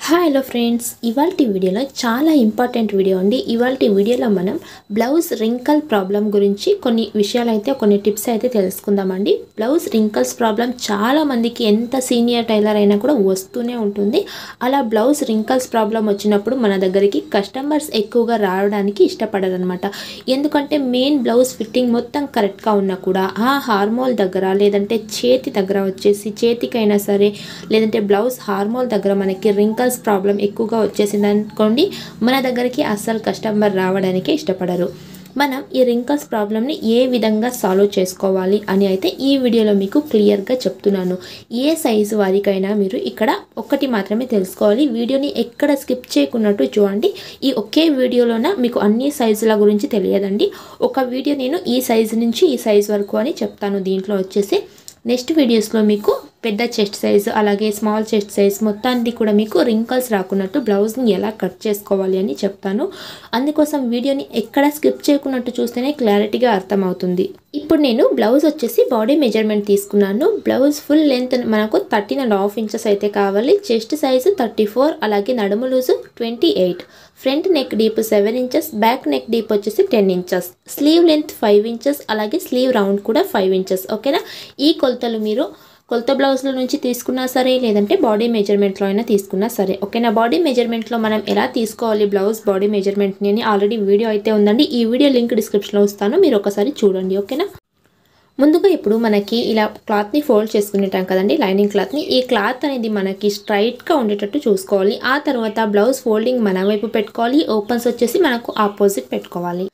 Hi hello friends, ఇవాల్టి వీడియోలో చాలా ఇంపార్టెంట్ వీడియో అండి. ఇవాల్టి వీడియోలో మనం బ్లౌజ్ రింకల్ ప్రాబ్లం గురించి కొన్ని విషయాలు అయితే కొన్ని టిప్స్ అయితే తెలుసుకుందామండి. బ్లౌజ్ రింకల్స్ ప్రాబ్లం చాలా మందికి ఎంత సీనియర్ టైలర్ అయినా కూడా వస్తూనే ఉంటుంది. అలా బ్లౌజ్ రింకల్స్ ప్రాబ్లం వచ్చినప్పుడు మన దగ్గరికి కస్టమర్స్ ఎక్కువగా రావడానికి ఇష్టపడరు అనమాట. ఎందుకంటే మెయిన్ బ్లౌజ్ ఫిట్టింగ్ మొత్తం కరెక్ట్గా ఉన్నా కూడా ఆ హార్మోల్ దగ్గర లేదంటే చేతి దగ్గర వచ్చేసి చేతికైనా సరే లేదంటే బ్లౌజ్ హార్మోల్ దగ్గర మనకి రింకల్స్ ప్రాబ్లం ఎక్కువగా వచ్చేసింది అనుకోండి, మన దగ్గరికి అస్సలు కస్టమర్ రావడానికి ఇష్టపడరు. మనం ఈ రింకల్స్ ప్రాబ్లమ్ని ఏ విధంగా సాల్వ్ చేసుకోవాలి అని అయితే ఈ వీడియోలో మీకు క్లియర్గా చెప్తున్నాను. ఏ సైజు వారికైనా మీరు ఇక్కడ ఒక్కటి మాత్రమే తెలుసుకోవాలి. వీడియోని ఎక్కడ స్కిప్ చేయకున్నట్టు చూడండి. ఈ ఒకే వీడియోలోన మీకు అన్ని సైజుల గురించి తెలియదండి. ఒక వీడియో నేను ఈ సైజు నుంచి ఈ సైజు వరకు అని చెప్తాను. దీంట్లో వచ్చేసి నెక్స్ట్ వీడియోస్లో మీకు పెద్ద చెస్ట్ సైజు అలాగే స్మాల్ చెస్ట్ సైజ్ మొత్తానికి కూడా మీకు రింకల్స్ రాకున్నట్టు బ్లౌజ్ని ఎలా కట్ చేసుకోవాలి అని చెప్తాను. అందుకోసం వీడియోని ఎక్కడ స్కిప్ చేయకున్నట్టు చూస్తేనే క్లారిటీగా అర్థమవుతుంది. ఇప్పుడు నేను బ్లౌజ్ వచ్చేసి బాడీ మెజర్మెంట్ తీసుకున్నాను. బ్లౌజ్ ఫుల్ లెంత్ మనకు 13.5 ఇంచెస్ అయితే కావాలి. చెస్ట్ సైజు 34, అలాగే నడుము loose 28, front neck deep 7 inches, back neck deep వచ్చేసి 10 ఇంచెస్, స్లీవ్ లెంత్ 5 ఇంచెస్, అలాగే స్లీవ్ రౌండ్ కూడా 5 ఇంచెస్. ఓకేనా? ఈ కొలతలు మీరు కొలత బ్లౌజ్ల నుంచి తీసుకున్నా సరే లేదంటే బాడీ మెజర్మెంట్లో అయినా తీసుకున్నా సరే. ఓకేనా? బాడీ మెజర్మెంట్లో మనం ఎలా తీసుకోవాలి బ్లౌజ్ బాడీ మెజర్మెంట్ని అని ఆల్రెడీ వీడియో అయితే ఉందండి. ఈ వీడియో లింక్ డిస్క్రిప్షన్లో ఇస్తాను, మీరు ఒకసారి చూడండి. ఓకేనా? ముందుగా ఇప్పుడు మనకి ఇలా క్లాత్ని ఫోల్డ్ చేసుకునేటాం కదండి, లైనింగ్ క్లాత్ని. ఈ క్లాత్ అనేది మనకి స్ట్రైట్గా ఉండేటట్టు చూసుకోవాలి. ఆ తర్వాత బ్లౌజ్ ఫోల్డింగ్ మన వైపు పెట్టుకోవాలి, ఓపెన్స్ వచ్చేసి మనకు ఆపోజిట్ పెట్టుకోవాలి.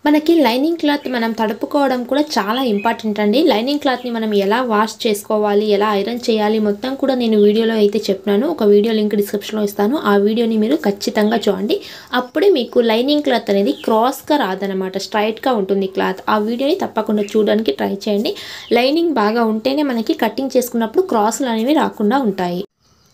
మనకి లైనింగ్ క్లాత్ మనం తడుపుకోవడం కూడా చాలా ఇంపార్టెంట్ అండి. లైనింగ్ క్లాత్ని మనం ఎలా వాష్ చేసుకోవాలి, ఎలా ఐరన్ చేయాలి మొత్తం కూడా నేను వీడియోలో అయితే చెప్పినాను. ఒక వీడియో లింక్ డిస్క్రిప్షన్లో ఇస్తాను, ఆ వీడియోని మీరు ఖచ్చితంగా చూడండి. అప్పుడే మీకు లైనింగ్ క్లాత్ అనేది క్రాస్గా రాదనమాట, స్ట్రైట్గా ఉంటుంది క్లాత్. ఆ వీడియోని తప్పకుండా చూడడానికి ట్రై చేయండి. లైనింగ్ బాగా ఉంటేనే మనకి కటింగ్ చేసుకున్నప్పుడు క్రాసులు అనేవి రాకుండా ఉంటాయి.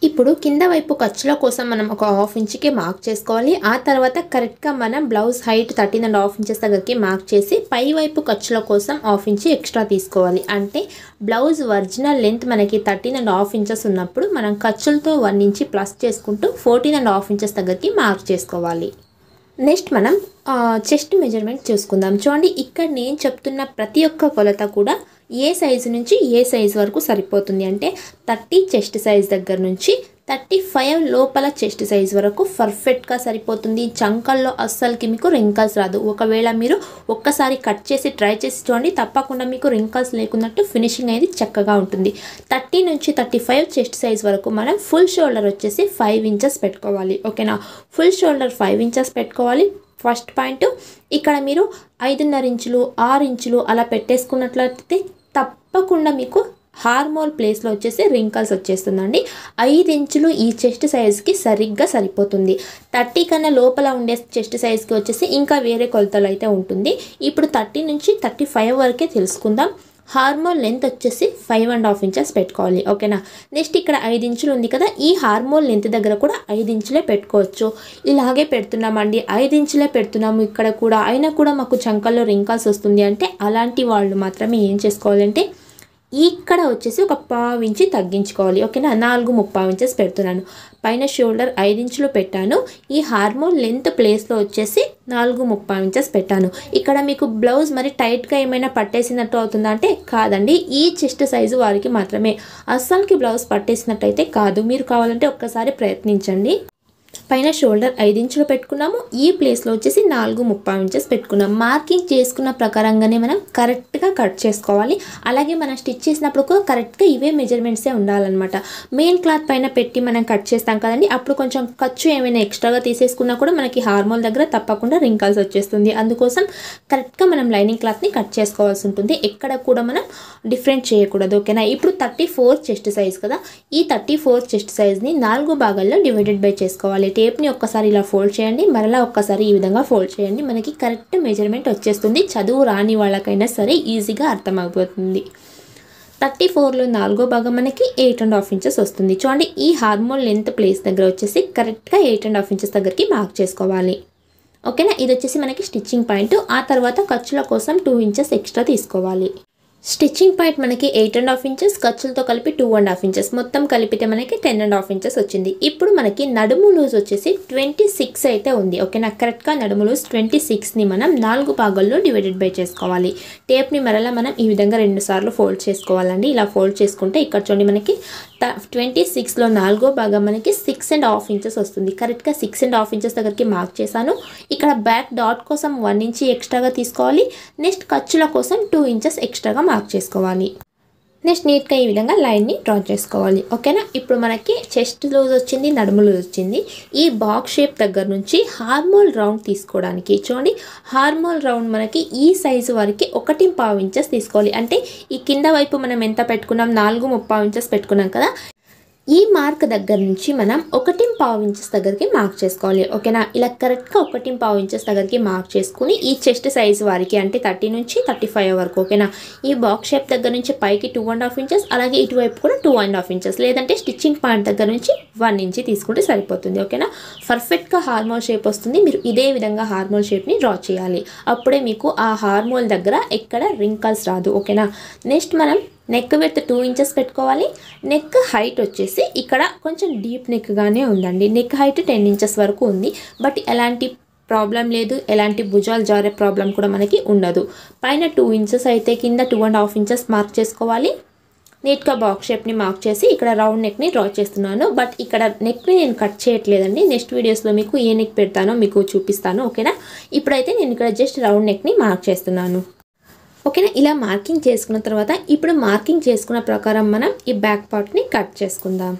ఇప్పుడు కింద వైపు ఖర్చుల కోసం మనం ఒక 1/2 ఇంచుకి మార్క్ చేసుకోవాలి. ఆ తర్వాత కరెక్ట్గా మనం బ్లౌజ్ హైట్ 13.5 ఇంచెస్ దగ్గరికి మార్క్ చేసి పై వైపు ఖర్చుల కోసం 1/2 ఇంచు ఎక్స్ట్రా తీసుకోవాలి. అంటే బ్లౌజ్ ఒరిజినల్ లెంత్ మనకి 13.5 ఇంచెస్ ఉన్నప్పుడు మనం ఖర్చులతో 1 ఇంచు ప్లస్ చేసుకుంటూ 14.5 ఇంచెస్ దగ్గరికి మార్క్ చేసుకోవాలి. నెక్స్ట్ మనం చెస్ట్ మెజర్మెంట్ చూసుకుందాం. చూడండి, ఇక్కడ నేను చెప్తున్న ప్రతి ఒక్క కొలత కూడా ఏ సైజు నుంచి ఏ సైజు వరకు సరిపోతుంది అంటే 30 చెస్ట్ సైజ్ దగ్గర నుంచి 35 లోపల చెస్ట్ సైజ్ వరకు పర్ఫెక్ట్గా సరిపోతుంది. చంకల్లో అస్సలకి మీకు రింకల్స్ రాదు. ఒకవేళ మీరు ఒక్కసారి కట్ చేసి ట్రై చేసి చూడండి, తప్పకుండా మీకు రింకల్స్ లేకున్నట్టు ఫినిషింగ్ అనేది చక్కగా ఉంటుంది. 30 నుంచి 35 చెస్ట్ సైజ్ వరకు మనం ఫుల్ షోల్డర్ వచ్చేసి 5 ఇంచెస్ పెట్టుకోవాలి. ఓకేనా? ఫుల్ షోల్డర్ 5 ఇంచెస్ పెట్టుకోవాలి. ఫస్ట్ పాయింట్, ఇక్కడ మీరు 5.5 ఇంచులు 6 ఇంచులు అలా పెట్టేసుకున్నట్లయితే తప్పకుండా మీకు హార్మోల్ ప్లేస్లో వచ్చేసి రింకల్స్ వచ్చేస్తుందండి. 5 ఇంచులు ఈ చెస్ట్ సైజ్కి సరిగ్గా సరిపోతుంది. 30 కన్నా లోపల ఉండే చెస్ట్ సైజ్కి వచ్చేసి ఇంకా వేరే కొలతలు అయితే ఉంటుంది. ఇప్పుడు 30 నుంచి 35 వరకే తెలుసుకుందాం. హార్మోల్ లెంత్ వచ్చేసి 5.5 ఇంచెస్ పెట్టుకోవాలి. ఓకేనా? నెక్స్ట్ ఇక్కడ 5 ఇంచులు ఉంది కదా, ఈ హార్మోల్ లెంత్ దగ్గర కూడా 5 ఇంచులే పెట్టుకోవచ్చు. ఇలాగే పెడుతున్నామండి, 5 ఇంచులే పెడుతున్నాము ఇక్కడ కూడా, అయినా కూడా మాకు చంకల్లో రింకల్స్ వస్తుంది అంటే అలాంటి వాళ్ళు మాత్రమే ఏం చేసుకోవాలంటే ఇక్కడ వచ్చేసి ఒక 1/2 ఇంచు తగ్గించుకోవాలి. ఓకేనా? 4.5 ఇంచెస్ పెడుతున్నాను. పైన షోల్డర్ 5 ఇంచులు పెట్టాను. ఈ హార్మోన్ లెంత్ ప్లేస్లో వచ్చేసి 4.5 ఇంచెస్ పెట్టాను. ఇక్కడ మీకు బ్లౌజ్ మరి టైట్గా ఏమైనా పట్టేసినట్టు అవుతుందా అంటే కాదండి, ఈ చెస్ట్ సైజు వారికి మాత్రమే. అస్సలకి బ్లౌజ్ పట్టేసినట్టు అయితే కాదు. మీరు కావాలంటే ఒక్కసారి ప్రయత్నించండి. పైన షోల్డర్ 5 ఇంచులు పెట్టుకున్నాము. ఈ ప్లేస్లో వచ్చేసి 4.5 ఇంచెస్ పెట్టుకున్నాం. మార్కింగ్ చేసుకున్న ప్రకారంగానే మనం కరెక్ట్గా కట్ చేసుకోవాలి. అలాగే మనం స్టిచ్ చేసినప్పుడు కూడా కరెక్ట్గా ఇవే మెజర్మెంట్సే ఉండాలన్నమాట. మెయిన్ క్లాత్ పైన పెట్టి మనం కట్ చేస్తాం కదండి, అప్పుడు కొంచెం ఖర్చు ఏమైనా ఎక్స్ట్రాగా తీసేసుకున్నా కూడా మనకి హార్మోల్ దగ్గర తప్పకుండా రింకల్స్ వచ్చేస్తుంది. అందుకోసం కరెక్ట్గా మనం లైనింగ్ క్లాత్ని కట్ చేసుకోవాల్సి ఉంటుంది. ఎక్కడ కూడా మనం డిఫరెంట్ చేయకూడదు. ఓకేనా? ఇప్పుడు 34 చెస్ట్ సైజ్ కదా, ఈ 34 చెస్ట్ సైజ్ని 4 భాగాల్లో డివైడెడ్ బై చేసుకోవాలి. టేప్ని ఒక్కసారి ఇలా ఫోల్డ్ చేయండి, మరలా ఒక్కసారి ఈ విధంగా ఫోల్డ్ చేయండి. మనకి కరెక్ట్ మెజర్మెంట్ వచ్చేస్తుంది. చదువు రాని వాళ్ళకైనా సరే ఈజీగా అర్థమైపోతుంది. 34లో 4వ భాగం మనకి 8.5 ఇంచెస్ వస్తుంది. చూడండి, ఈ హార్మోన్ లెంత్ ప్లేస్ దగ్గర వచ్చేసి కరెక్ట్గా 8.5 ఇంచెస్ దగ్గరికి మార్క్ చేసుకోవాలి. ఓకేనా? ఇది వచ్చేసి మనకి స్టిచ్చింగ్ పాయింట్. ఆ తర్వాత ఖర్చుల కోసం 2 ఇంచెస్ ఎక్స్ట్రా తీసుకోవాలి. స్టిచ్చింగ్ పాయింట్ మనకి 8.5 ఇంచెస్, ఖర్చులతో కలిపి 2.5 ఇంచెస్, మొత్తం కలిపితే మనకి 10.5 ఇంచెస్ వచ్చింది. ఇప్పుడు మనకి నడుము లూజ్ వచ్చేసి 26 అయితే ఉంది. ఓకేనా, కరెక్ట్గా నడుము లూజ్ 26ని మనం 4 భాగాల్లో డివైడెడ్ బై చేసుకోవాలి. టేప్ని మరలా మనం ఈ విధంగా 2 సార్లు ఫోల్డ్ చేసుకోవాలండి. ఇలా ఫోల్డ్ చేసుకుంటే ఇక్కడ చూడండి మనకి 26లో 4వ భాగం మనకి 6.5 ఇంచెస్ వస్తుంది. కరెక్ట్గా 6.5 ఇంచెస్ దగ్గరికి మార్క్ చేశాను. ఇక్కడ బ్యాక్ డాట్ కోసం 1 ఇంచ్ ఎక్స్ట్రాగా తీసుకోవాలి. నెక్స్ట్ ఖర్చుల కోసం 2 ఇంచెస్ ఎక్స్ట్రాగా మార్క్ చేసుకోవాలి. నెక్స్ట్ నీట్గా ఈ విధంగా లైన్ని డ్రా చేసుకోవాలి. ఓకేనా, ఇప్పుడు మనకి చెస్ట్ లూజ్ వచ్చింది, నడుము లూజ్ వచ్చింది. ఈ బాక్స్ షేప్ దగ్గర నుంచి హార్మోల్ రౌండ్ తీసుకోవడానికి చూడండి, హార్మోల్ రౌండ్ మనకి ఈ సైజు వరకు 1.5 ఇంచెస్ తీసుకోవాలి. అంటే ఈ కింద వైపు మనం ఎంత పెట్టుకున్నాం, 4.5 ఇంచెస్ పెట్టుకున్నాం కదా, ఈ మార్క్ దగ్గర నుంచి మనం 1.5 ఇంచెస్ దగ్గరికి మార్క్ చేసుకోవాలి. ఓకేనా, ఇలా కరెక్ట్గా 1.5 ఇంచెస్ దగ్గరికి మార్క్ చేసుకుని ఈ చెస్ట్ సైజ్ వారికి అంటే 30 నుంచి 35 వరకు. ఓకేనా, ఈ బాక్స్ షేప్ దగ్గర నుంచి పైకి 2.5 ఇంచెస్, అలాగే ఇటువైపు కూడా 2.5 ఇంచెస్, లేదంటే స్టిచ్చింగ్ పాయింట్ దగ్గర నుంచి 1 ఇంచ్ తీసుకుంటే సరిపోతుంది. ఓకేనా, పర్ఫెక్ట్గా హార్మోల్ షేప్ వస్తుంది. మీరు ఇదే విధంగా హార్మోల్ షేప్ని డ్రా చేయాలి. అప్పుడే మీకు ఆ హార్మోల్ దగ్గర ఎక్కడ రింకల్స్ రాదు. ఓకేనా, నెక్స్ట్ మనం నెక్ విడ్త్ 2 ఇంచెస్ పెట్టుకోవాలి. నెక్ హైట్ వచ్చేసి ఇక్కడ కొంచెం డీప్ నెక్గానే ఉందండి. నెక్ హైట్ 10 ఇంచెస్ వరకు ఉంది. బట్ ఎలాంటి ప్రాబ్లం లేదు, ఎలాంటి భుజాలు జారే ప్రాబ్లం కూడా మనకి ఉండదు. పైన 2 ఇంచెస్ అయితే కింద 2.5 ఇంచెస్ మార్క్ చేసుకోవాలి. నీట్గా బాక్స్ షేప్ని మార్క్ చేసి ఇక్కడ రౌండ్ నెక్ని డ్రా చేస్తున్నాను. బట్ ఇక్కడ నెక్ని నేను కట్ చేయట్లేదండి. నెక్స్ట్ వీడియోస్లో మీకు ఏ నెక్ పెడతానో మీకు చూపిస్తాను. ఓకేనా, ఇప్పుడైతే నేను ఇక్కడ జస్ట్ రౌండ్ నెక్ని మార్క్ చేస్తున్నాను. ఓకేనా, ఇలా మార్కింగ్ చేసుకున్న తర్వాత ఇప్పుడు మార్కింగ్ చేసుకున్న ప్రకారం మనం ఈ బ్యాక్ పార్ట్ని కట్ చేసుకుందాం.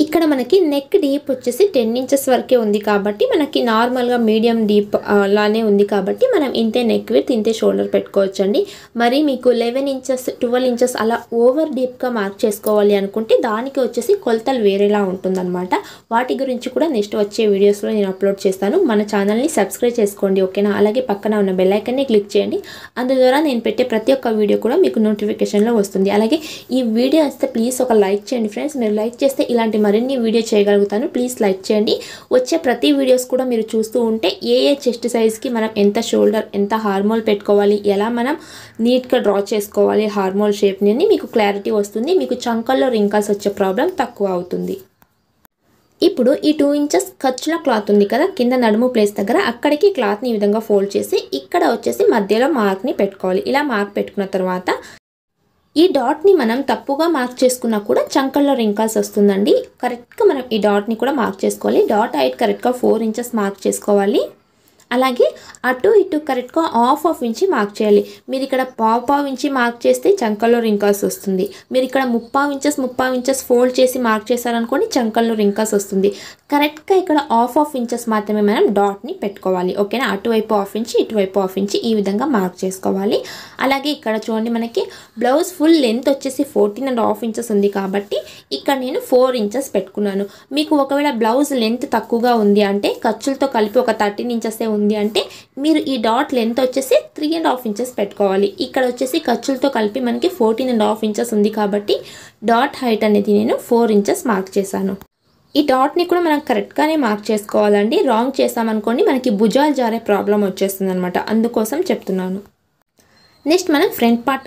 ఇక్కడ మనకి నెక్ డీప్ వచ్చేసి 10 ఇంచెస్ వరకే ఉంది కాబట్టి మనకి నార్మల్గా మీడియం డీప్ లానే ఉంది కాబట్టి మనం ఇంతే నెక్ విడ్త్, ఇంతే షోల్డర్ పెట్టుకోవచ్చండి. మరి మీకు 11 ఇంచెస్ 12 ఇంచెస్ అలా ఓవర్ డీప్గా మార్క్ చేసుకోవాలి అనుకుంటే దానికి వచ్చేసి కొలతలు వేరేలా ఉంటుందన్నమాట. వాటి గురించి కూడా నెక్స్ట్ వచ్చే వీడియోస్లో నేను అప్లోడ్ చేస్తాను. మన ఛానల్ని సబ్స్క్రైబ్ చేసుకోండి. ఓకేనా, అలాగే పక్కన ఉన్న బెల్ ఐకాన్ని క్లిక్ చేయండి. అందు ద్వారా నేను పెట్టే ప్రతి ఒక్క వీడియో కూడా మీకు నోటిఫికేషన్లో వస్తుంది. అలాగే ఈ వీడియో వస్తే ప్లీజ్ ఒక లైక్ చేయండి ఫ్రెండ్స్. మీరు లైక్ చేస్తే ఇలాంటి మరిన్ని వీడియో చేయగలుగుతాను. ప్లీజ్ లైక్ చేయండి. వచ్చే ప్రతి వీడియోస్ కూడా మీరు చూస్తూ ఉంటే ఏ చెస్ట్ సైజ్కి మనం ఎంత షోల్డర్, ఎంత హార్మోల్ పెట్టుకోవాలి, ఎలా మనం నీట్గా డ్రా చేసుకోవాలి హార్మోల్ షేప్ని అని మీకు క్లారిటీ వస్తుంది. మీకు చంకల్లో రింకల్స్ వచ్చే ప్రాబ్లం తక్కువ అవుతుంది. ఇప్పుడు ఈ 2 ఇంచెస్ ఖర్చుల క్లాత్ ఉంది కదా కింద నడుము ప్లేస్ దగ్గర, అక్కడికి క్లాత్ని ఈ విధంగా ఫోల్డ్ చేసి ఇక్కడ వచ్చేసి మధ్యలో మార్క్ని పెట్టుకోవాలి. ఇలా మార్క్ పెట్టుకున్న తర్వాత ఈ డాట్ని మనం తప్పుగా మార్క్ చేసుకున్నా కూడా చంకల్లో రింకల్స్ వస్తుందండి. కరెక్ట్గా మనం ఈ డాట్ని కూడా మార్క్ చేసుకోవాలి. డాట్ హైట్ కరెక్ట్గా 4 ఇంచెస్ మార్క్ చేసుకోవాలి. అలాగే అటు ఇటు కరెక్ట్గా హాఫ్ ఇంచి మార్క్ చేయాలి. మీరు ఇక్కడ పావు ఇంచి మార్క్ చేస్తే చంకల్లో రింకల్స్ వస్తుంది. మీరు ఇక్కడ 30 ఇంచెస్ ఫోల్డ్ చేసి మార్క్ చేశారనుకోండి చంకల్లో రింకల్స్ వస్తుంది. కరెక్ట్గా ఇక్కడ హాఫ్ ఇంచెస్ మాత్రమే మనం డాట్ని పెట్టుకోవాలి. ఓకేనా, అటువైపు హాఫ్ ఇంచి, ఇటువైపు హాఫ్ ఇంచి ఈ విధంగా మార్క్ చేసుకోవాలి. అలాగే ఇక్కడ చూడండి మనకి బ్లౌజ్ ఫుల్ లెంత్ వచ్చేసి 14.5 ఇంచెస్ ఉంది కాబట్టి ఇక్కడ నేను 4 ఇంచెస్ పెట్టుకున్నాను. మీకు ఒకవేళ బ్లౌజ్ లెంత్ తక్కువగా ఉంది అంటే ఖర్చులతో కలిపి ఒక 13 ఇంచెసే ఉంది అంటే మీరు ఈ డాట్ లెంత్ వచ్చేసి 3.5 ఇంచెస్ పెట్టుకోవాలి. ఇక్కడ వచ్చేసి ఖర్చులతో కలిపి మనకి 14.5 ఇంచెస్ ఉంది కాబట్టి డాట్ హైట్ అనేది నేను 4 ఇంచెస్ మార్క్ చేశాను. ఈ డాట్ని కూడా మనం కరెక్ట్గానే మార్క్ చేసుకోవాలండి. రాంగ్ చేసామనుకోండి మనకి భుజాలు జారే ప్రాబ్లం వచ్చేస్తుంది అనమాట. అందుకోసం చెప్తున్నాను. నెక్స్ట్ మనం ఫ్రంట్ పార్ట్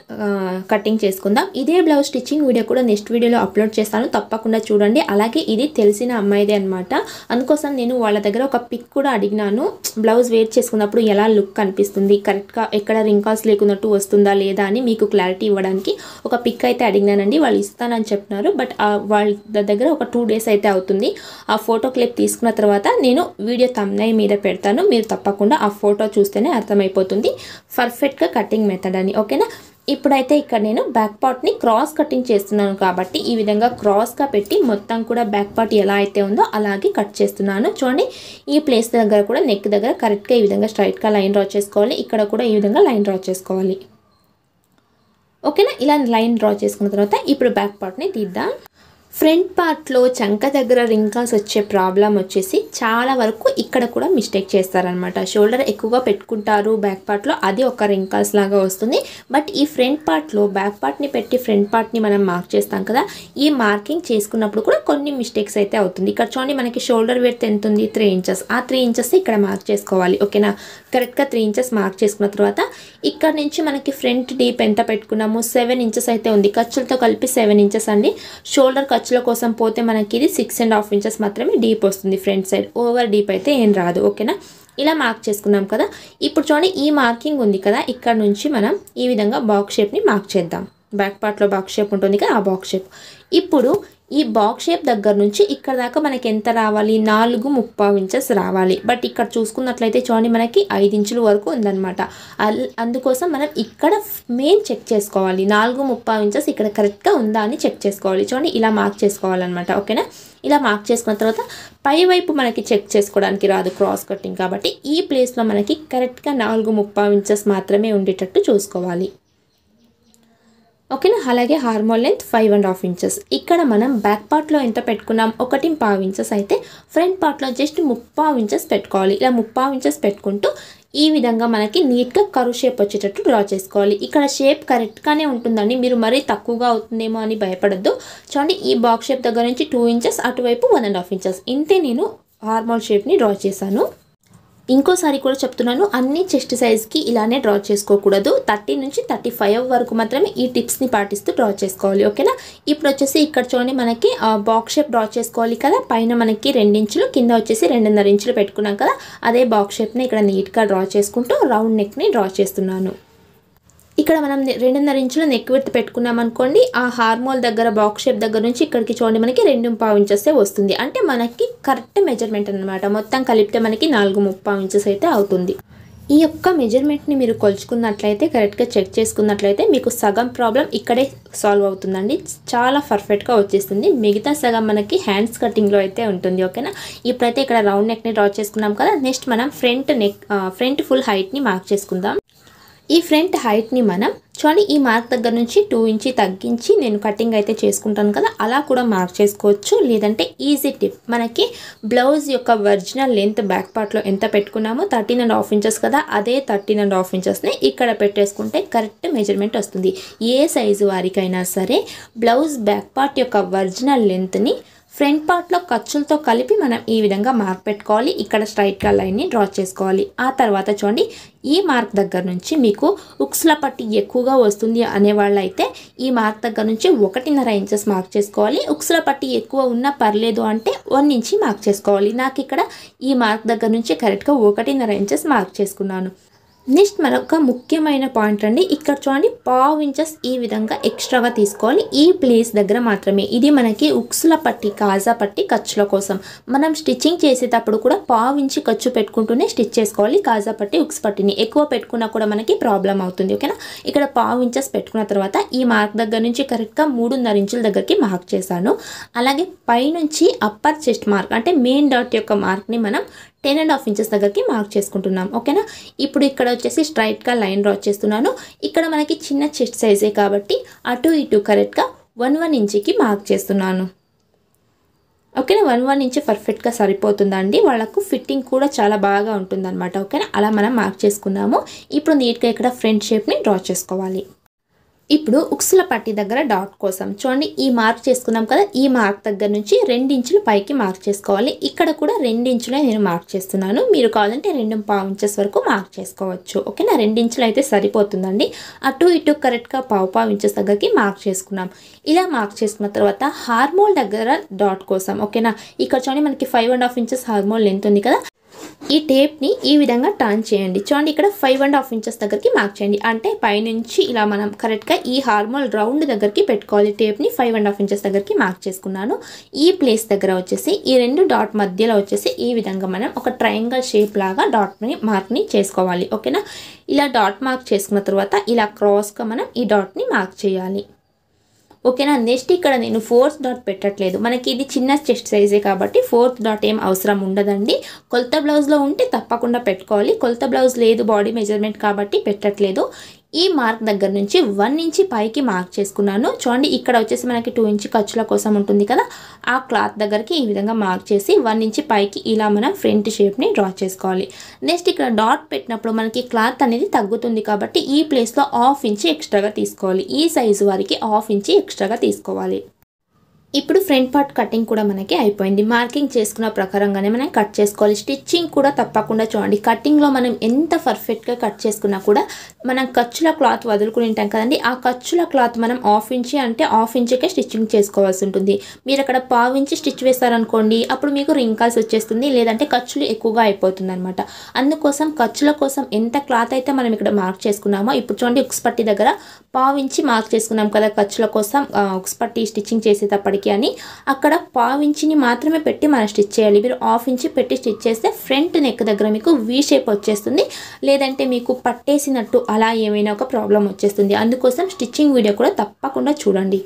కటింగ్ చేసుకుందాం. ఇదే బ్లౌజ్ స్టిచ్చింగ్ వీడియో కూడా నెక్స్ట్ వీడియోలో అప్లోడ్ చేస్తాను, తప్పకుండా చూడండి. అలాగే ఇది తెలిసిన అమ్మాయిదే అనమాట. అందుకోసం నేను వాళ్ళ దగ్గర ఒక పిక్ కూడా అడిగినాను. బ్లౌజ్ వేర్ చేసుకున్నప్పుడు ఎలా లుక్ కనిపిస్తుంది, కరెక్ట్గా ఎక్కడ రింకల్స్ లేకున్నట్టు వస్తుందా లేదా అని మీకు క్లారిటీ ఇవ్వడానికి ఒక పిక్ అయితే అడిగినానండి. వాళ్ళు ఇస్తానని చెప్పినారు. బట్ వాళ్ళ దగ్గర ఒక 2 డేస్ అయితే అవుతుంది. ఆ ఫోటో క్లిప్ తీసుకున్న తర్వాత నేను వీడియో థంబ్నెయిల్ మీద పెడతాను. మీరు తప్పకుండా ఆ ఫోటో చూస్తేనే అర్థమైపోతుంది పర్ఫెక్ట్గా కటింగ్ మెథడ్ అని. ఓకేనా, ఇప్పుడైతే ఇక్కడ నేను బ్యాక్ పార్ట్ని క్రాస్ కటింగ్ చేస్తున్నాను కాబట్టి ఈ విధంగా క్రాస్గా పెట్టి మొత్తం కూడా బ్యాక్ పార్ట్ ఎలా అయితే ఉందో అలాగే కట్ చేస్తున్నాను. చూడండి, ఈ ప్లేస్ దగ్గర కూడా నెక్ దగ్గర కరెక్ట్గా ఈ విధంగా స్ట్రైట్గా లైన్ డ్రా చేసుకోవాలి. ఇక్కడ కూడా ఈ విధంగా లైన్ డ్రా చేసుకోవాలి. ఓకేనా, ఇలా లైన్ డ్రా చేసుకున్న తర్వాత ఇప్పుడు బ్యాక్ పార్ట్ని తీద్దాం. ఫ్రంట్ పార్ట్లో చంక దగ్గర రింకల్స్ వచ్చే ప్రాబ్లం వచ్చేసి చాలా వరకు ఇక్కడ కూడా మిస్టేక్ చేస్తారనమాట. షోల్డర్ ఎక్కువగా పెట్టుకుంటారు బ్యాక్ పార్ట్లో, అది ఒక రింకల్స్ లాగా వస్తుంది. బట్ ఈ ఫ్రంట్ పార్ట్లో బ్యాక్ పార్ట్ని పెట్టి ఫ్రంట్ పార్ట్ని మనం మార్క్ చేస్తాం కదా, ఈ మార్కింగ్ చేసుకున్నప్పుడు కూడా కొన్ని మిస్టేక్స్ అయితే అవుతుంది. ఇక్కడ చూడండి మనకి షోల్డర్ విడ్త్ ఎంత ఉంది, 3 ఇంచెస్. ఆ 3 ఇంచెస్ ఇక్కడ మార్క్ చేసుకోవాలి. ఓకేనా, కరెక్ట్గా 3 ఇంచెస్ మార్క్ చేసుకున్న తర్వాత ఇక్కడ నుంచి మనకి ఫ్రంట్ డీప్ ఎంత పెట్టుకున్నాము, 7 ఇంచెస్ అయితే ఉంది. ఖర్చులతో కలిపి 7 ఇంచెస్ అండి. షోల్డర్ ఖర్చుల కోసం పోతే మనకి ఇది 6.5 ఇంచెస్ మాత్రమే డీప్ వస్తుంది ఫ్రంట్ సైడ్. ఓవర్ డీప్ అయితే ఏం రాదు. ఓకేనా, ఇలా మార్క్ చేసుకున్నాం కదా. ఇప్పుడు చూడండి ఈ మార్కింగ్ ఉంది కదా, ఇక్కడ నుంచి మనం ఈ విధంగా బాక్స్ షేప్ని మార్క్ చేద్దాం. బ్యాక్ పార్ట్లో బాక్స్ షేప్ ఉంటుంది కదా, ఆ బాక్స్ షేప్. ఇప్పుడు ఈ బాక్స్ షేప్ దగ్గర నుంచి ఇక్కడ దాకా మనకి ఎంత రావాలి, 4.35 ఇంచెస్ రావాలి. బట్ ఇక్కడ చూసుకున్నట్లయితే చూడండి మనకి 5 ఇంచుల వరకు ఉందన్నమాట. అందుకోసం మనం ఇక్కడ మెయిన్ చెక్ చేసుకోవాలి, 4.35 ఇంచెస్ ఇక్కడ కరెక్ట్గా ఉందా అని చెక్ చేసుకోవాలి. చూడండి ఇలా మార్క్ చేసుకోవాలన్నమాట. ఓకేనా, ఇలా మార్క్ చేసుకున్న తర్వాత పై వైపు మనకి చెక్ చేసుకోవడానికి రాదు, క్రాస్ కటింగ్ కాబట్టి ఈ ప్లేస్లో మనకి కరెక్ట్గా 4.35 ఇంచెస్ మాత్రమే ఉండేటట్టు చూసుకోవాలి. ఓకేనా, అలాగే హార్మోన్ లెంత్ 5.5 ఇంచెస్. ఇక్కడ మనం బ్యాక్ పార్ట్లో ఎంత పెట్టుకున్నాం, 1.5 ఇంచెస్ అయితే ఫ్రంట్ పార్ట్లో జస్ట్ 3.5 ఇంచెస్ పెట్టుకోవాలి. ఇలా 3.5 ఇంచెస్ పెట్టుకుంటూ ఈ విధంగా మనకి నీట్గా కర్వ్ షేప్ వచ్చేటట్టు డ్రా చేసుకోవాలి. ఇక్కడ షేప్ కరెక్ట్గానే ఉంటుందండి, మీరు మరీ తక్కువగా అవుతుందేమో అని భయపడద్దు. చూడండి ఈ బాక్స్ షేప్ దగ్గర నుంచి 2 ఇంచెస్, అటువైపు 1.5 ఇంచెస్, ఇంతే నేను హార్మోన్ షేప్ని డ్రా చేశాను. ఇంకోసారి కూడా చెప్తున్నాను, అన్ని చెస్ట్ సైజ్కి ఇలానే డ్రా చేసుకోకూడదు. 30 నుంచి 35 వరకు మాత్రమే ఈ టిప్స్ని పాటిస్తూ డ్రా చేసుకోవాలి. ఓకేనా, ఇప్పుడు వచ్చేసి ఇక్కడ చూడండి మనకి బాక్స్ షేప్ డ్రా చేసుకోవాలి కదా. పైన మనకి 2 ఇంచులు, కింద వచ్చేసి 2.5 ఇంచులు పెట్టుకున్నాం కదా. అదే బాక్స్ షేప్ని ఇక్కడ నీట్గా డ్రా చేసుకుంటూ రౌండ్ నెక్ని డ్రా చేస్తున్నాను. ఇక్కడ మనం 2.5 ఇంచుల నెక్ విడ్త్ పెట్టుకున్నాం అనుకోండి, ఆ హార్మోల్ దగ్గర బాక్స్ షేప్ దగ్గర నుంచి ఇక్కడికి చూడండి మనకి 2.5 ఇంచెస్ వస్తుంది. అంటే మనకి కరెక్ట్ మెజర్మెంట్ అనమాట. మొత్తం కలిపితే మనకి 4.35 ఇంచెస్ అయితే అవుతుంది. ఈ యొక్క మెజర్మెంట్ని మీరు కొలుచుకున్నట్లయితే, కరెక్ట్గా చెక్ చేసుకున్నట్లయితే మీకు సగం ప్రాబ్లం ఇక్కడే సాల్వ్ అవుతుందండి. చాలా పర్ఫెక్ట్గా వచ్చేస్తుంది. మిగతా సగం మనకి హ్యాండ్స్ కటింగ్లో అయితే ఉంటుంది. ఓకేనా, ఇప్పుడైతే ఇక్కడ రౌండ్ నెక్ని డ్రా చేసుకున్నాం కదా. నెక్స్ట్ మనం ఫ్రంట్ ఫుల్ హైట్ని మార్క్ చేసుకుందాం. ఈ ఫ్రంట్ హైట్ని మనం చూడండి ఈ మార్క్ దగ్గర నుంచి 2 ఇంచ్ తగ్గించి నేను కటింగ్ అయితే చేసుకుంటాను కదా, అలా కూడా మార్క్ చేసుకోవచ్చు. లేదంటే ఈజీ టిప్, మనకి బ్లౌజ్ యొక్క ఒరిజినల్ లెంత్ బ్యాక్ పార్ట్లో ఎంత పెట్టుకున్నామో 13.5 ఇంచెస్ కదా, అదే 13.5 ఇంచెస్ని ఇక్కడ పెట్టేసుకుంటే కరెక్ట్ మెజర్మెంట్ వస్తుంది. ఏ సైజు వారికైనా సరే బ్లౌజ్ బ్యాక్ పార్ట్ యొక్క ఒరిజినల్ లెంత్ని ఫ్రంట్ పార్ట్లో ఖర్చులతో కలిపి మనం ఈ విధంగా మార్క్ పెట్టుకోవాలి. ఇక్కడ స్ట్రైట్గా లైన్ని డ్రా చేసుకోవాలి. ఆ తర్వాత చూడండి ఈ మార్క్ దగ్గర నుంచి మీకు ఉక్స్ల పట్టి ఎక్కువగా వస్తుంది అనేవాళ్ళైతే ఈ మార్క్ దగ్గర నుంచి 1.5 ఇంచెస్ మార్క్ చేసుకోవాలి. ఉక్స్ల పట్టి ఎక్కువ ఉన్నా పర్లేదు అంటే 1 ఇంచ్ మార్క్ చేసుకోవాలి. నాకు ఇక్కడ ఈ మార్క్ దగ్గర నుంచి కరెక్ట్గా 1.5 ఇంచెస్ మార్క్ చేసుకున్నాను. నెక్స్ట్ మరొక ముఖ్యమైన పాయింట్ అండి, ఇక్కడ చూడండి 1/2 ఇంచెస్ ఈ విధంగా ఎక్స్ట్రాగా తీసుకోవాలి. ఈ ప్లేస్ దగ్గర మాత్రమే. ఇది మనకి ఉక్స్ల పట్టి, కాజా పట్టి ఖర్చుల కోసం. మనం స్టిచ్చింగ్ చేసేటప్పుడు కూడా 1/2 ఇంచ్ ఖర్చు పెట్టుకుంటూనే స్టిచ్ చేసుకోవాలి. కాజా పట్టి, ఉక్స్ పట్టిని ఎక్కువ పెట్టుకున్నా కూడా మనకి ప్రాబ్లం అవుతుంది. ఓకేనా, ఇక్కడ 1/2 ఇంచెస్ పెట్టుకున్న తర్వాత ఈ మార్క్ దగ్గర నుంచి కరెక్ట్గా 3.5 ఇంచుల దగ్గరికి మార్క్ చేశాను. అలాగే పైనుంచి అప్పర్ చెస్ట్ మార్క్ అంటే మెయిన్ డాట్ యొక్క మార్క్ని మనం 10.5 ఇంచెస్ దగ్గరికి మార్క్ చేసుకుంటున్నాం. ఓకేనా, ఇప్పుడు ఇక్కడ వచ్చేసి స్ట్రైట్గా లైన్ డ్రా చేస్తున్నాను. ఇక్కడ మనకి చిన్న చెస్ట్ సైజే కాబట్టి అటు ఇటు కరెక్ట్గా 1 ఇంచ్కి మార్క్ చేస్తున్నాను. ఓకేనా, 1 ఇంచ్ పర్ఫెక్ట్గా సరిపోతుందండి. వాళ్ళకు ఫిట్టింగ్ కూడా చాలా బాగా ఉంటుందన్నమాట. ఓకేనా, అలా మనం మార్క్ చేసుకున్నాము. ఇప్పుడు నీట్గా ఇక్కడ ఫ్రంట్ షేప్ని డ్రా చేసుకోవాలి. ఇప్పుడు ఉక్సుల పట్టి దగ్గర డాట్ కోసం చూడండి ఈ మార్క్ చేసుకున్నాం కదా, ఈ మార్క్ దగ్గర నుంచి 2 ఇంచులు పైకి మార్క్ చేసుకోవాలి. ఇక్కడ కూడా 2 ఇంచులే నేను మార్క్ చేస్తున్నాను. మీరు కావాలంటే 2.5 ఇంచెస్ వరకు మార్క్ చేసుకోవచ్చు. ఓకేనా, 2 ఇంచులు అయితే సరిపోతుందండి. అటు ఇటు కరెక్ట్గా 1.5 ఇంచెస్ దగ్గరికి మార్క్ చేసుకున్నాం. ఇలా మార్క్ చేసుకున్న తర్వాత హార్మోల్ దగ్గర డాట్ కోసం ఓకేనా, ఇక్కడ చూడండి మనకి 5.5 ఇంచెస్ హార్మోల్ లెంత్ ఉంది కదా, ఈ టేప్ని ఈ విధంగా టర్న్ చేయండి. చూడండి ఇక్కడ 5.5 ఇంచెస్ దగ్గరికి మార్క్ చేయండి. అంటే పైనుంచి ఇలా మనం కరెక్ట్గా ఈ హార్మోల్ రౌండ్ దగ్గరికి పెట్టుకోవాలి. టేప్ని 5.5 ఇంచెస్ దగ్గరికి మార్క్ చేసుకున్నాను. ఈ ప్లేస్ దగ్గర వచ్చేసి ఈ 2 డాట్ మధ్యలో వచ్చేసి ఈ విధంగా మనం ఒక ట్రయాంగిల్ షేప్ లాగా మార్క్ని చేసుకోవాలి. ఓకేనా, ఇలా డాట్ మార్క్ చేసుకున్న తర్వాత ఇలా క్రాస్గా మనం ఈ డాట్ని మార్క్ చేయాలి. ఓకేనా, నెక్స్ట్ ఇక్కడ నేను 4th డాట్ పెట్టట్లేదు. మనకి ఇది చిన్న చెస్ట్ సైజే కాబట్టి 4th డాట్ ఏం అవసరం ఉండదండి. కొలత బ్లౌజ్లో ఉంటే తప్పకుండా పెట్టుకోవాలి. కొలత బ్లౌజ్ లేదు, బాడీ మెజర్మెంట్ కాబట్టి పెట్టట్లేదు. ఈ మార్క్ దగ్గర నుంచి 1 ఇంచ్ పైకి మార్క్ చేసుకున్నాను. చూడండి ఇక్కడ వచ్చేసి మనకి 2 ఇంచ్ ఖర్చుల కోసం ఉంటుంది కదా, ఆ క్లాత్ దగ్గరికి ఈ విధంగా మార్క్ చేసి 1 ఇంచ్ పైకి ఇలా మనం ఫ్రంట్ షేప్ని డ్రా చేసుకోవాలి. నెక్స్ట్ ఇక్కడ డాట్ పెట్టినప్పుడు మనకి క్లాత్ అనేది తగ్గుతుంది కాబట్టి ఈ ప్లేస్లో 1/2 ఇంచ్ ఎక్స్ట్రాగా తీసుకోవాలి. ఈ సైజు వారికి 1/2 ఇంచ్ ఎక్స్ట్రాగా తీసుకోవాలి. ఇప్పుడు ఫ్రంట్ పార్ట్ కటింగ్ కూడా మనకి అయిపోయింది. మార్కింగ్ చేసుకున్న ప్రకారంగానే మనం కట్ చేసుకోవాలి. స్టిచ్చింగ్ కూడా తప్పకుండా చూడండి. కటింగ్లో మనం ఎంత పర్ఫెక్ట్గా కట్ చేసుకున్నా కూడా మనం ఖర్చుల క్లాత్ వదులుకుని ఉంటాం కదండి, ఆ ఖర్చుల క్లాత్ మనం 1/2 ఇంచ్ అంటే 1/2 ఇంచ్కే స్టిచ్చింగ్ చేసుకోవాల్సి ఉంటుంది. మీరు అక్కడ 1/4 ఇంచ్ స్టిచ్ వేస్తారనుకోండి, అప్పుడు మీకు రింకాల్స్ వచ్చేస్తుంది, లేదంటే ఖర్చులు ఎక్కువగా అయిపోతుంది అనమాట. అందుకోసం ఖర్చుల కోసం ఎంత క్లాత్ అయితే మనం ఇక్కడ మార్క్ చేసుకున్నామో, ఇప్పుడు చూడండి ఉక్స్ పట్టి దగ్గర 1/4 ఇంచ్ మార్క్ చేసుకున్నాం కదా ఖర్చుల కోసం ఉక్స్ పట్టి స్టిచ్చింగ్ చేసేటప్పటికి అని, అక్కడ 1/4 ఇంచ్ని మాత్రమే పెట్టి మనం స్టిచ్ చేయాలి. మీరు 1/2 ఇంచ్ పెట్టి స్టిచ్ చేస్తే ఫ్రంట్ నెక్ దగ్గర మీకు వీ షేప్ వచ్చేస్తుంది, లేదంటే మీకు పట్టేసినట్టు అలా ఏమైనా ఒక ప్రాబ్లం వచ్చేస్తుంది. అందుకోసం స్టిచ్చింగ్ వీడియో కూడా తప్పకుండా చూడండి.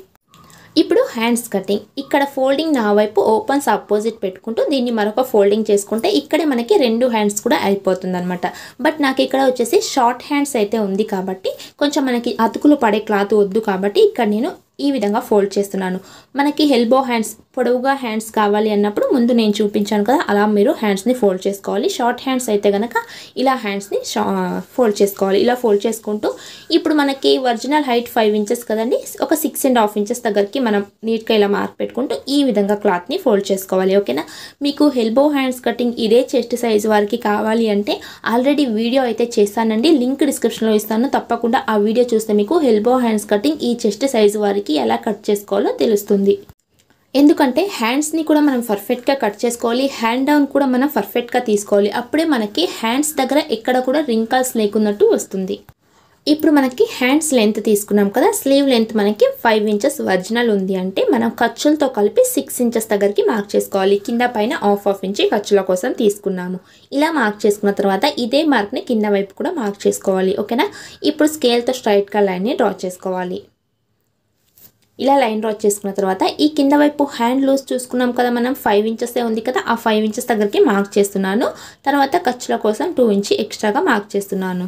ఇప్పుడు హ్యాండ్స్ కటింగ్. ఇక్కడ ఫోల్డింగ్ నా వైపు ఓపెన్స్ ఆపోజిట్ పెట్టుకుంటూ దీన్ని మరొక ఫోల్డింగ్ చేసుకుంటే ఇక్కడే మనకి 2 హ్యాండ్స్ కూడా అయిపోతుంది అనమాట. బట్ నాకు ఇక్కడ వచ్చేసి షార్ట్ హ్యాండ్స్ అయితే ఉంది కాబట్టి కొంచెం మనకి అతుకులు పడే క్లాత్ వద్దు కాబట్టి ఇక్కడ నేను ఈ విధంగా ఫోల్డ్ చేస్తున్నాను. మనకి ఎల్బో హ్యాండ్స్, పొడవుగా హ్యాండ్స్ కావాలి అన్నప్పుడు ముందు నేను చూపించాను కదా, అలా మీరు హ్యాండ్స్ని ఫోల్డ్ చేసుకోవాలి. షార్ట్ హ్యాండ్స్ అయితే కనుక ఇలా హ్యాండ్స్ని ఫోల్డ్ చేసుకోవాలి. ఇలా ఫోల్డ్ చేసుకుంటూ ఇప్పుడు మనకి ఒరిజినల్ హైట్ 5 ఇంచెస్ కదండి, ఒక 6.5 ఇంచెస్ దగ్గరికి మనం నీట్గా ఇలా మార్క్ పెట్టుకుంటూ ఈ విధంగా క్లాత్ని ఫోల్డ్ చేసుకోవాలి. ఓకేనా. మీకు ఎల్బో హ్యాండ్స్ కటింగ్ ఇదే చెస్ట్ సైజ్ వారికి కావాలి అంటే ఆల్రెడీ వీడియో అయితే చేస్తానండి, లింక్ డిస్క్రిప్షన్లో ఇస్తాను. తప్పకుండా ఆ వీడియో చూస్తే మీకు ఎల్బో హ్యాండ్స్ కటింగ్ ఈ చెస్ట్ సైజ్ వారికి ఎలా కట్ చేసుకోవాలో తెలుస్తుంది. ఎందుకంటే హ్యాండ్స్ని కూడా మనం పర్ఫెక్ట్గా కట్ చేసుకోవాలి, హ్యాండ్ డౌన్ కూడా మనం పర్ఫెక్ట్గా తీసుకోవాలి. అప్పుడే మనకి హ్యాండ్స్ దగ్గర ఎక్కడ కూడా రింకల్స్ లేకున్నట్టు వస్తుంది. ఇప్పుడు మనకి హ్యాండ్స్ లెంత్ తీసుకున్నాం కదా, స్లీవ్ లెంత్ మనకి 5 ఇంచెస్ ఒరిజినల్ ఉంది అంటే మనం ఖర్చులతో కలిపి 6 ఇంచెస్ దగ్గరికి మార్క్ చేసుకోవాలి. కింద పైన 1/2 ఇంచ్ ఖర్చుల కోసం తీసుకున్నాము. ఇలా మార్క్ చేసుకున్న తర్వాత ఇదే మార్క్ని కింద వైపు కూడా మార్క్ చేసుకోవాలి. ఓకేనా. ఇప్పుడు స్కేల్తో స్ట్రైట్గా లైన్ని డ్రా చేసుకోవాలి. ఇలా లైన్ డ్రా చేసుకున్న తర్వాత ఈ కింద వైపు హ్యాండ్ లూజ్ చూసుకున్నాం కదా మనం, 5 ఇంచెసే ఉంది కదా, ఆ 5 ఇంచెస్ దగ్గరికి మార్క్ చేస్తున్నాను. తర్వాత ఖర్చుల కోసం 2 ఇంచ్ ఎక్స్ట్రాగా మార్క్ చేస్తున్నాను.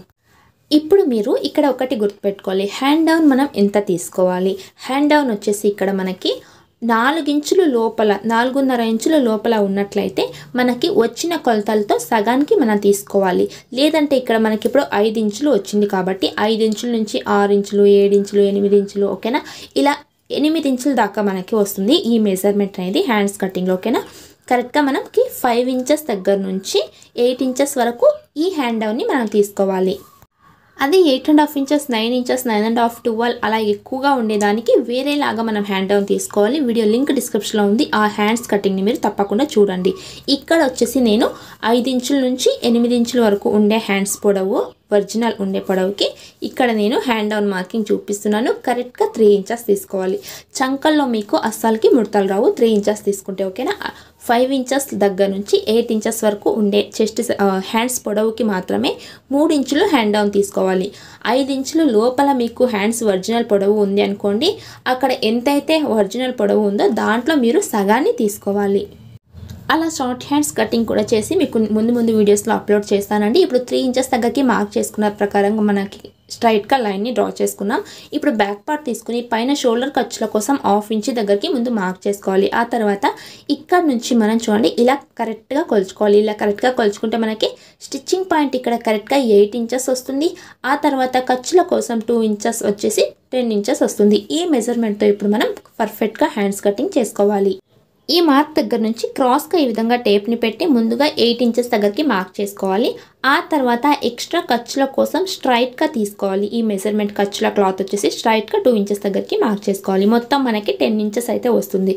ఇప్పుడు మీరు ఇక్కడ ఒకటి గుర్తుపెట్టుకోవాలి, హ్యాండ్ డౌన్ మనం ఎంత తీసుకోవాలి. హ్యాండ్ డౌన్ వచ్చేసి ఇక్కడ మనకి 4 ఇంచులు లోపల, 4.5 ఇంచుల లోపల ఉన్నట్లయితే మనకి వచ్చిన కొలతలతో సగానికి మనం తీసుకోవాలి. లేదంటే ఇక్కడ మనకి ఇప్పుడు 5 ఇంచులు వచ్చింది కాబట్టి 5 ఇంచుల నుంచి 6 ఇంచులు, 7 ఇంచులు, 8 ఇంచులు, ఓకేనా, ఇలా 8 ఇంచుల దాకా మనకి వస్తుంది ఈ మెజర్మెంట్ అనేది హ్యాండ్స్ కటింగ్లో. ఓకేనా. కరెక్ట్గా మనకి 5 ఇంచెస్ దగ్గర నుంచి 8 ఇంచెస్ వరకు ఈ హ్యాండ్ డౌన్ని మనం తీసుకోవాలి. అది 8.5 ఇంచెస్, 9 ఇంచెస్, 9.5, 12 అలా ఎక్కువగా ఉండేదానికి వేరేలాగా మనం హ్యాండ్ డౌన్ తీసుకోవాలి. వీడియో లింక్ డిస్క్రిప్షన్లో ఉంది, ఆ హ్యాండ్స్ కటింగ్ని మీరు తప్పకుండా చూడండి. ఇక్కడ వచ్చేసి నేను 5 ఇంచుల నుంచి 8 ఇంచుల వరకు ఉండే హ్యాండ్స్ పొడవు, ఒరిజినల్ ఉండే పొడవుకి ఇక్కడ నేను హ్యాండ్ డౌన్ మార్కింగ్ చూపిస్తున్నాను. కరెక్ట్గా 3 ఇంచెస్ తీసుకోవాలి. చంకల్లో మీకు అస్సలకి ముడతలు రావు 3 ఇంచెస్ తీసుకుంటే. ఓకేనా. 5 ఇంచెస్ దగ్గర నుంచి 8 ఇంచెస్ వరకు ఉండే చెస్ట్ హ్యాండ్స్ పొడవుకి మాత్రమే 3 ఇంచులు హ్యాండ్ డౌన్ తీసుకోవాలి. 5 ఇంచులు లోపల మీకు హ్యాండ్స్ ఒరిజినల్ పొడవు ఉంది అనుకోండి, అక్కడ ఎంతైతే ఒరిజినల్ పొడవు ఉందో దాంట్లో మీరు సగాన్ని తీసుకోవాలి. అలా షార్ట్ హ్యాండ్స్ కటింగ్ కూడా చేసి మీకు ముందు వీడియోస్లో అప్లోడ్ చేస్తానండి. ఇప్పుడు 3 ఇంచెస్ దగ్గరికి మార్క్ చేసుకున్న ప్రకారంగా మనకి స్ట్రైట్గా లైన్ని డ్రా చేసుకున్నాం. ఇప్పుడు బ్యాక్ పార్ట్ తీసుకుని పైన షోల్డర్ ఖర్చుల కోసం 1/2 ఇంచ్ దగ్గరికి ముందు మార్క్ చేసుకోవాలి. ఆ తర్వాత ఇక్కడ నుంచి మనం చూడండి ఇలా కరెక్ట్గా కొలుచుకోవాలి. ఇలా కరెక్ట్గా కొలుచుకుంటే మనకి స్టిచ్చింగ్ పాయింట్ ఇక్కడ కరెక్ట్గా 8 ఇంచెస్ వస్తుంది. ఆ తర్వాత ఖర్చుల కోసం 2 ఇంచెస్ వచ్చేసి 10 ఇంచెస్ వస్తుంది. ఈ మెజర్మెంట్తో ఇప్పుడు మనం పర్ఫెక్ట్గా హ్యాండ్స్ కటింగ్ చేసుకోవాలి. ఈ మార్క్ దగ్గర నుంచి క్రాస్గా ఈ విధంగా టేప్ని పెట్టి ముందుగా 8 ఇంచెస్ దగ్గరికి మార్క్ చేసుకోవాలి. ఆ తర్వాత ఎక్స్ట్రా ఖర్చుల కోసం స్ట్రైట్గా తీసుకోవాలి. ఈ మెజర్మెంట్ ఖర్చుల క్లాత్ వచ్చేసి స్ట్రైట్గా 2 ఇంచెస్ దగ్గరికి మార్క్ చేసుకోవాలి. మొత్తం మనకి 10 ఇంచెస్ అయితే వస్తుంది.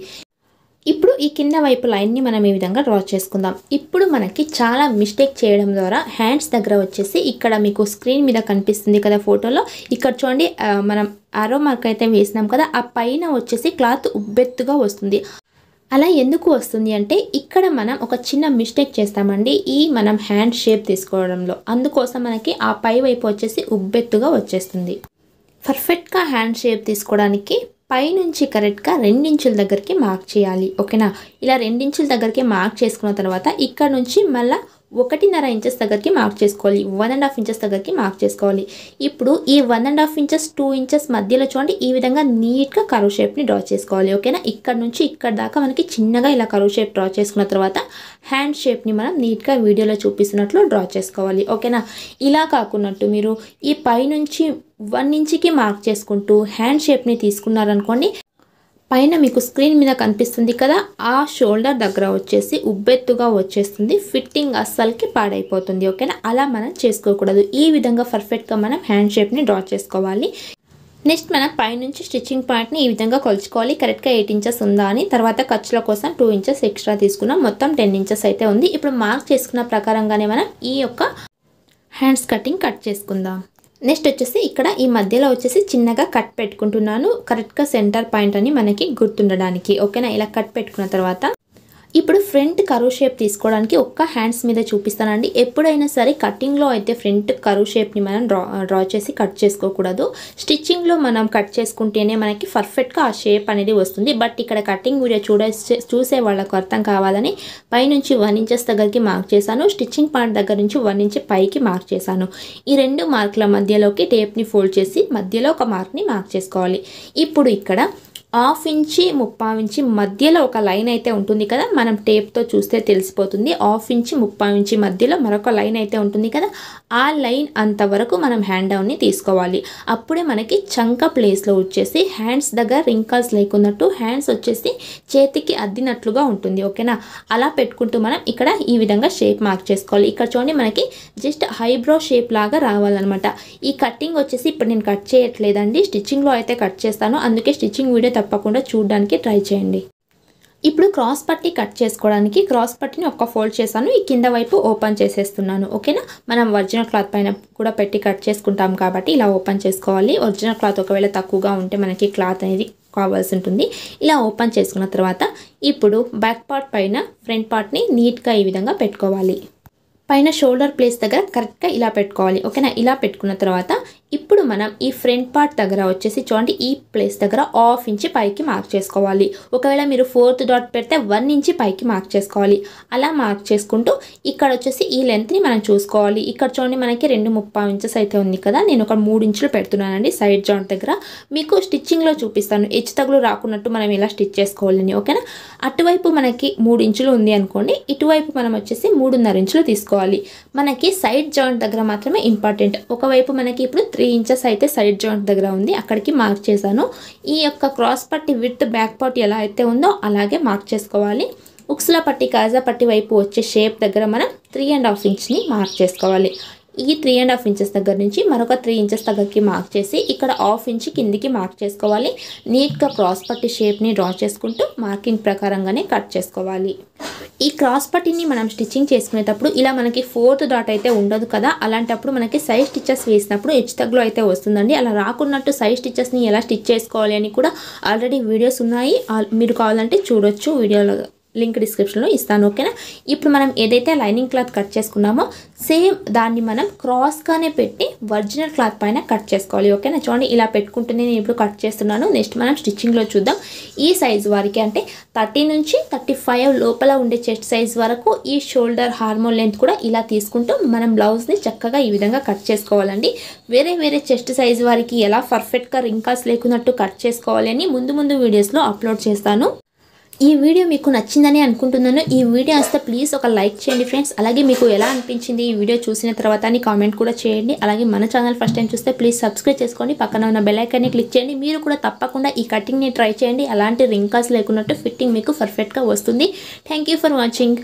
ఇప్పుడు ఈ కింద వైపు లైన్ని మనం ఈ విధంగా డ్రా చేసుకుందాం. ఇప్పుడు మనకి చాలా మిస్టేక్ చేయడం ద్వారా హ్యాండ్స్ దగ్గర వచ్చేసి ఇక్కడ మీకు స్క్రీన్ మీద కనిపిస్తుంది కదా ఫోటోలో, ఇక్కడ చూడండి మనం ఆరో మార్క్ అయితే వేసినాం కదా, ఆ పైన వచ్చేసి క్లాత్ ఉబ్బెత్తుగా వస్తుంది. అలా ఎందుకు వస్తుంది అంటే ఇక్కడ మనం ఒక చిన్న మిస్టేక్ చేస్తామండి ఈ మనం హ్యాండ్ షేప్ తీసుకోవడంలో. అందుకోసం మనకి ఆ పై వైపు వచ్చేసి ఉబ్బెత్తుగా వచ్చేస్తుంది. పర్ఫెక్ట్గా హ్యాండ్ షేప్ తీసుకోవడానికి పైనుంచి కరెక్ట్గా 2 ఇంచుల దగ్గరికి మార్క్ చేయాలి. ఓకేనా. ఇలా 2 ఇంచుల దగ్గరికి మార్క్ చేసుకున్న తర్వాత ఇక్కడ నుంచి మళ్ళీ 1.5 ఇంచెస్ దగ్గరికి మార్క్ చేసుకోవాలి, 1.5 ఇంచెస్ దగ్గరికి మార్క్ చేసుకోవాలి. ఇప్పుడు ఈ 1.5 ఇంచెస్ 2 ఇంచెస్ మధ్యలో చూడండి ఈ విధంగా నీట్గా కర్వ్ షేప్ని డ్రా చేసుకోవాలి. ఓకేనా, ఇక్కడ నుంచి ఇక్కడ దాకా మనకి చిన్నగా ఇలా కర్వ్ షేప్ డ్రా చేసుకున్న తర్వాత హ్యాండ్ షేప్ని మనం నీట్గా వీడియోలో చూపిస్తున్నట్లు డ్రా చేసుకోవాలి. ఓకేనా, ఇలా కాకున్నట్టు మీరు ఈ పైనుంచి 1 ఇంచ్కి మార్క్ చేసుకుంటూ హ్యాండ్ షేప్ని తీసుకున్నారనుకోండి, పైన మీకు స్క్రీన్ మీద కనిపిస్తుంది కదా, ఆ షోల్డర్ దగ్గర వచ్చేసి ఉబ్బెత్తుగా వచ్చేస్తుంది, ఫిట్టింగ్ అస్సలకి పాడైపోతుంది. ఓకేనా, అలా మనం చేసుకోకూడదు. ఈ విధంగా పర్ఫెక్ట్గా మనం హ్యాండ్ షేప్ని డ్రా చేసుకోవాలి. నెక్స్ట్ మనం పైనుంచి స్టిచ్చింగ్ పాయింట్ని ఈ విధంగా కొలుచుకోవాలి. కరెక్ట్గా 8 ఇంచెస్ ఉందా అని. తర్వాత ఖర్చుల కోసం 2 ఇంచెస్ ఎక్స్ట్రా తీసుకున్నాం, మొత్తం 10 ఇంచెస్ అయితే ఉంది. ఇప్పుడు మార్క్ చేసుకున్న ప్రకారంగానే మనం ఈ యొక్క హ్యాండ్స్ కటింగ్ కట్ చేసుకుందాం. నెక్స్ట్ వచ్చేసి ఇక్కడ ఈ మధ్యలో వచ్చేసి చిన్నగా కట్ పెట్టుకుంటున్నాను, కరెక్ట్గా సెంటర్ పాయింట్ అని మనకి గుర్తుండడానికి. ఓకేనా, ఇలా కట్ పెట్టుకున్న తర్వాత ఇప్పుడు ఫ్రంట్ కర్వ్ షేప్ తీసుకోవడానికి ఒక్క హ్యాండ్స్ మీద చూపిస్తానండి. ఎప్పుడైనా సరే కటింగ్లో అయితే ఫ్రంట్ కర్వ్ షేప్ని మనం డ్రా చేసి కట్ చేసుకోకూడదు. స్టిచ్చింగ్లో మనం కట్ చేసుకుంటేనే మనకి పర్ఫెక్ట్గా ఆ షేప్ అనేది వస్తుంది. బట్ ఇక్కడ కటింగ్ వీడియో చూసే వాళ్ళకు అర్థం కావాలని పైనుంచి 1 ఇంచెస్ దగ్గరికి మార్క్ చేశాను, స్టిచ్చింగ్ పాయింట్ దగ్గర నుంచి 1 ఇంచ్ పైకి మార్క్ చేశాను. ఈ 2 మార్కుల మధ్యలోకి టేప్ని ఫోల్డ్ చేసి మధ్యలో ఒక మార్క్ని మార్క్ చేసుకోవాలి. ఇప్పుడు ఇక్కడ 1/2 ఇంచి 3/4 ఇంచి మధ్యలో ఒక లైన్ అయితే ఉంటుంది కదా, మనం టేప్తో చూస్తే తెలిసిపోతుంది. 1/2 ఇంచి 3/4 ఇంచి మధ్యలో మరొక లైన్ అయితే ఉంటుంది కదా, ఆ లైన్ అంతవరకు మనం హ్యాండ్ డౌన్ని తీసుకోవాలి. అప్పుడే మనకి చంక ప్లేస్లో వచ్చేసి హ్యాండ్స్ దగ్గర రింకల్స్ లేకున్నట్టు, హ్యాండ్స్ వచ్చేసి చేతికి అద్దినట్లుగా ఉంటుంది. ఓకేనా, అలా పెట్టుకుంటూ మనం ఇక్కడ ఈ విధంగా షేప్ మార్క్ చేసుకోవాలి. ఇక్కడ చూడండి మనకి జస్ట్ ఐబ్రో షేప్ లాగా రావాలన్నమాట. ఈ కటింగ్ వచ్చేసి ఇప్పుడు నేను కట్ చేయట్లేదండి, స్టిచ్చింగ్లో అయితే కట్ చేస్తాను, అందుకే స్టిచ్చింగ్ వీడియో తప్పకుండా చూడడానికి ట్రై చేయండి. ఇప్పుడు క్రాస్ పట్టీ కట్ చేసుకోవడానికి క్రాస్ పట్టీని ఒక్క ఫోల్డ్ చేశాను, ఈ కింద వైపు ఓపెన్ చేసేస్తున్నాను. ఓకేనా, మనం ఒరిజినల్ క్లాత్ పైన కూడా పెట్టి కట్ చేసుకుంటాం కాబట్టి ఇలా ఓపెన్ చేసుకోవాలి. ఒరిజినల్ క్లాత్ ఒకవేళ తక్కువగా ఉంటే మనకి క్లాత్ అనేది కావాల్సి ఉంటుంది. ఇలా ఓపెన్ చేసుకున్న తర్వాత ఇప్పుడు బ్యాక్ పార్ట్ పైన ఫ్రంట్ పార్ట్ని నీట్గా ఈ విధంగా పెట్టుకోవాలి. పైన షోల్డర్ ప్లేస్ దగ్గర కరెక్ట్గా ఇలా పెట్టుకోవాలి. ఓకేనా, ఇలా పెట్టుకున్న తర్వాత ఇప్పుడు మనం ఈ ఫ్రంట్ పార్ట్ దగ్గర వచ్చేసి చూడండి ఈ ప్లేస్ దగ్గర 1/2 ఇంచి పైకి మార్క్ చేసుకోవాలి. ఒకవేళ మీరు 4th డాట్ పెడితే 1 ఇంచి పైకి మార్క్ చేసుకోవాలి. అలా మార్క్ చేసుకుంటూ ఇక్కడ వచ్చేసి ఈ లెంత్ని మనం చూసుకోవాలి. ఇక్కడ చూడండి మనకి 2.3 ఇంచెస్ అయితే ఉంది కదా, నేను ఒక 3 ఇంచులు పెడుతున్నానండి సైడ్ జాయింట్ దగ్గర. మీకు స్టిచ్చింగ్లో చూపిస్తాను హెచ్చు తగులు రాకున్నట్టు మనం ఇలా స్టిచ్ చేసుకోవాలని. ఓకేనా, అటువైపు మనకి 3 ఇంచులు ఉంది అనుకోండి, ఇటువైపు మనం వచ్చేసి 3.5 ఇంచులు తీసుకోవాలి. మనకి సైడ్ జాయింట్ దగ్గర మాత్రమే ఇంపార్టెంట్. ఒకవైపు మనకి ఇప్పుడు 3 ఇంచెస్ అయితే సైడ్ జాయింట్ దగ్గర ఉంది, అక్కడికి మార్క్ చేశాను. ఈ యొక్క క్రాస్ పట్టి విత్ బ్యాక్ పార్ట్ ఎలా అయితే ఉందో అలాగే మార్క్ చేసుకోవాలి. ఉక్సుల పట్టి కాజా పట్టి వైపు వచ్చే షేప్ దగ్గర మనం 3.5 ఇంచ్ని మార్క్ చేసుకోవాలి. ఈ 3.5 ఇంచెస్ దగ్గర నుంచి మరొక 3 ఇంచెస్ దగ్గరికి మార్క్ చేసి ఇక్కడ 1/2 ఇంచ్ కిందికి మార్క్ చేసుకోవాలి. నీట్గా క్రాస్ పట్టి షేప్ని డ్రా చేసుకుంటూ మార్కింగ్ ప్రకారంగానే కట్ చేసుకోవాలి. ఈ క్రాస్ పట్టీని మనం స్టిచ్చింగ్ చేసుకునేటప్పుడు ఇలా మనకి 4th డాట్ అయితే ఉండదు కదా, అలాంటప్పుడు మనకి సైడ్ స్టిచెస్ వేసినప్పుడు హెచ్చు తగ్గులు అయితే వస్తుందండి. అలా రాకున్నట్టు సైడ్ స్టిచెస్ని ఎలా స్టిచ్ చేసుకోవాలి అని కూడా ఆల్రెడీ వీడియోస్ ఉన్నాయి, మీరు కావాలంటే చూడొచ్చు, వీడియోలో లింక్ డిస్క్రిప్షన్లో ఇస్తాను. ఓకేనా, ఇప్పుడు మనం ఏదైతే లైనింగ్ క్లాత్ కట్ చేసుకున్నామో సేమ్ దాన్ని మనం క్రాస్గానే పెట్టి ఒరిజినల్ క్లాత్ పైన కట్ చేసుకోవాలి. ఓకేనా, చూడండి ఇలా పెట్టుకుంటూనే నేను ఇప్పుడు కట్ చేస్తున్నాను. నెక్స్ట్ మనం స్టిచ్చింగ్లో చూద్దాం. ఈ సైజ్ వారికి అంటే 30 నుంచి 35 లోపల ఉండే చెస్ట్ సైజ్ వరకు ఈ షోల్డర్ హార్మోన్ లెంత్ కూడా ఇలా తీసుకుంటూ మనం బ్లౌజ్ని చక్కగా ఈ విధంగా కట్ చేసుకోవాలండి. వేరే చెస్ట్ సైజ్ వారికి ఎలా పర్ఫెక్ట్గా రింకల్స్ లేకున్నట్టు కట్ చేసుకోవాలి అని ముందు వీడియోస్లో అప్లోడ్ చేస్తాను. ఈ వీడియో మీకు నచ్చిందని అనుకుంటున్నాను. ఈ వీడియో వస్తే ప్లీజ్ ఒక లైక్ చేయండి ఫ్రెండ్స్. అలాగే మీకు ఎలా అనిపించింది ఈ వీడియో చూసిన తర్వాత అని కామెంట్ కూడా చేయండి. అలాగే మన ఛానల్ ఫస్ట్ టైం చూస్తే ప్లీజ్ సబ్స్క్రైబ్ చేసుకోండి, పక్కన ఉన్న బెల్ ఐకాన్ని క్లిక్ చేయండి. మీరు కూడా తప్పకుండా ఈ కటింగ్ని ట్రై చేయండి. అలాంటి రింకల్స్ లేకున్నట్టు ఫిట్టింగ్ మీకు పర్ఫెక్ట్గా వస్తుంది. Thank you for watching.